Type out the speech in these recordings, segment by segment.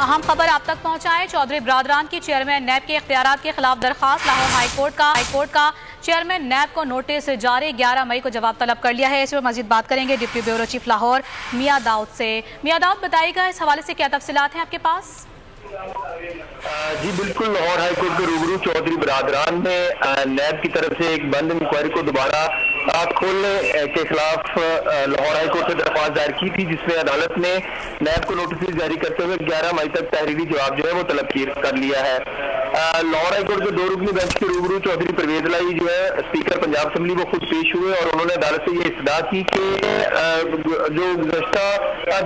अहम खबर आप तक पहुंचाएं। चौधरी बरादरान की चेयरमैन नैब के इख्तियारात के खिलाफ दरखास्त। लाहौर हाईकोर्ट का चेयरमैन नैब को नोटिस जारी। 11 मई को जवाब तलब कर लिया है। इस पर मजीद बात करेंगे डिप्टी ब्यूरो चीफ लाहौर मियां दाऊद से। मियां दाऊद, बताइएगा इस हवाले से क्या तफसीलात हैं आपके पास? जी बिल्कुल, लाहौर हाईकोर्ट के रूबरू चौधरी बरादरान ने नैब की तरफ से एक बंद इंक्वायरी को दोबारा खोलने के खिलाफ लाहौर हाईकोर्ट से दरख्वास्त दायर की थी, जिसमें अदालत ने नैब को नोटिस जारी करते हुए 11 मई तक तहरीरी जवाब जो है वो तलब कर लिया है। लाहौर हाईकोर्ट के 2 रुकनी बेंच के रूबरू चौधरी परवेज लाई जो है स्पीकर पंजाब असेंबली वो खुद पेश हुए और उन्होंने अदालत से ये इस्तदा की कि जो गुज़श्ता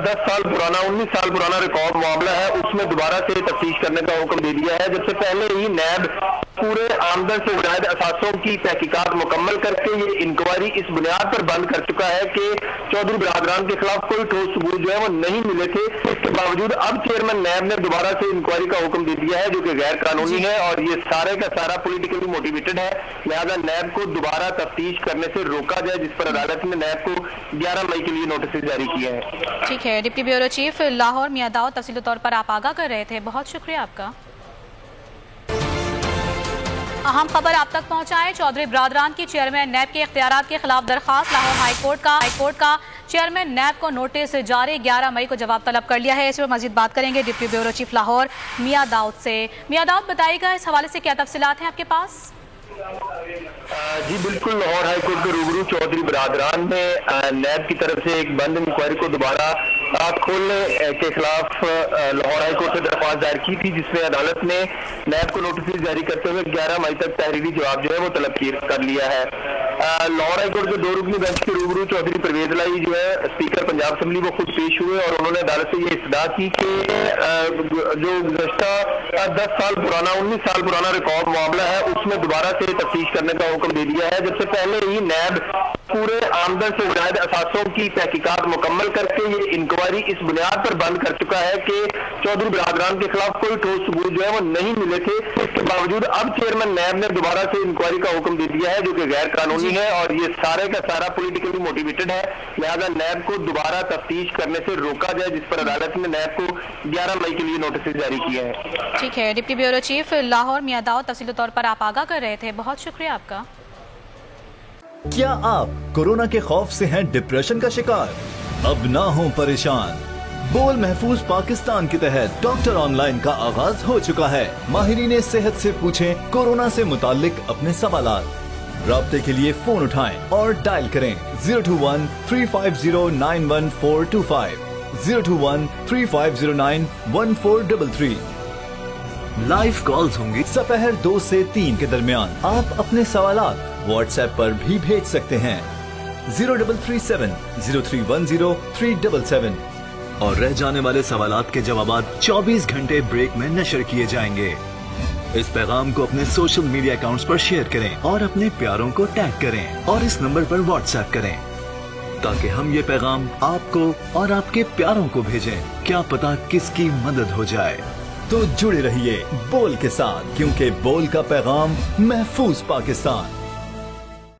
10 साल पुराना 19 साल पुराना रिकॉर्ड मामला है उसमें दोबारा से तफ्तीश करने का हुक्म दे दिया है। जबसे पहले ही नैब पूरे आमदन से जायद असासों की तहकीकात मुकम्मल करके ये इंक्वायरी इस बुनियाद पर बंद कर चुका है कि चौधरी बरादरान के खिलाफ कोई ठोस सबूत जो है वो नहीं मिले थे। इसके बावजूद अब चेयरमैन नैब ने दोबारा से इंक्वायरी का हुक्म दे दिया है, जो कि गैर कानूनी है और ये सारे का सारा पॉलिटिकली मोटिवेटेड है। लिहाजा नैब को दोबारा तफ्तीश करने से रोका जाए, जिस पर अदालत ने नैब को 11 मई के लिए नोटिस जारी किया है। ठीक है, डिप्टी ब्यूरो चीफ लाहौर मियां दाऊद तफसीली तौर पर आप आगाह कर रहे थे, बहुत शुक्रिया आपका। अहम खबर आप तक पहुंचाएं। चौधरी बरादरान की चेयरमैन नैब के इख्तियारात के खिलाफ दरखास्त। लाहौर हाईकोर्ट का चेयरमैन नैब को नोटिस जारी। 11 मई को जवाब तलब कर लिया है। इस पर मजीद बात करेंगे डिप्टी ब्यूरो चीफ लाहौर मियां दाऊद से। मियां दाऊद, बताइएगा इस हवाले से क्या तफसीलात हैं आपके पास? जी बिल्कुल, लाहौर हाईकोर्ट के रूबरू चौधरी बरादरान ने नैब की तरफ से एक बंद इंक्वायरी को दोबारा खोलने के खिलाफ लाहौर हाईकोर्ट से दरख्वास्त दायर की थी, जिसमें अदालत ने नैब को नोटिस जारी करते हुए 11 मई तक तहरीरी जवाब जो है वो तलब कर लिया है। लाहौर हाईकोर्ट के 2 रुकनी बेंच के रूबरू चौधरी परवेज लाई जो है स्पीकर पंजाब असेंबली वो खुद पेश हुए और उन्होंने अदालत से ये इस्तदा की कि जो गुज़श्ता 10 साल पुराना 19 साल पुराना रिकॉर्ड मामला है उसमें दोबारा से तफ्तीश करने का हुक्म दे दिया है। जबसे पहले ही नैब पूरे आमदन से जायद असासों की तहकीकात मुकम्मल करके ये इंक्वायरी इस बुनियाद पर बंद कर चुका है कि चौधरी बरादरान के खिलाफ कोई ठोस सबूत जो है वो नहीं मिले थे। इसके बावजूद अब चेयरमैन नैब ने दोबारा से इंक्वायरी का हुक्म दे दिया है, जो कि गैर कानूनी है और ये सारे का सारा पॉलिटिकली मोटिवेटेड है। लिहाजा नैब को दोबारा तफ्तीश करने से रोका जाए, जिस पर अदालत ने नैब को 11 मई के लिए नोटिस जारी किया है। ठीक है, डिप्टी ब्यूरो चीफ लाहौर मियां दाऊद तफसीली तौर पर आप आगाह कर रहे थे, बहुत शुक्रिया आपका। क्या आप कोरोना के खौफ से हैं डिप्रेशन का शिकार? अब ना हो परेशान। बोल महफूज पाकिस्तान के तहत डॉक्टर ऑनलाइन का आगाज हो चुका है। माहिरीन सेहत से पूछें कोरोना से मुतालिक अपने सवालात। राब्ते के लिए फोन उठाएं और डायल करें 021 350 91425 021 350 1433। लाइव कॉल्स होंगी दोपहर 2 से 3 के दरमियान। आप अपने सवालात व्हाट्सएप पर भी भेज सकते हैं 0337 0310 377 और रह जाने वाले सवालात के जवाबात 24 घंटे ब्रेक में नशर किए जाएंगे। इस पैगाम को अपने सोशल मीडिया अकाउंट्स पर शेयर करें और अपने प्यारों को टैग करें और इस नंबर पर व्हाट्सएप करें ताकि हम ये पैगाम आपको और आपके प्यारों को भेजें। क्या पता किसकी मदद हो जाए। तो जुड़े रहिए बोल के साथ, क्योंकि बोल का पैगाम महफूज पाकिस्तान।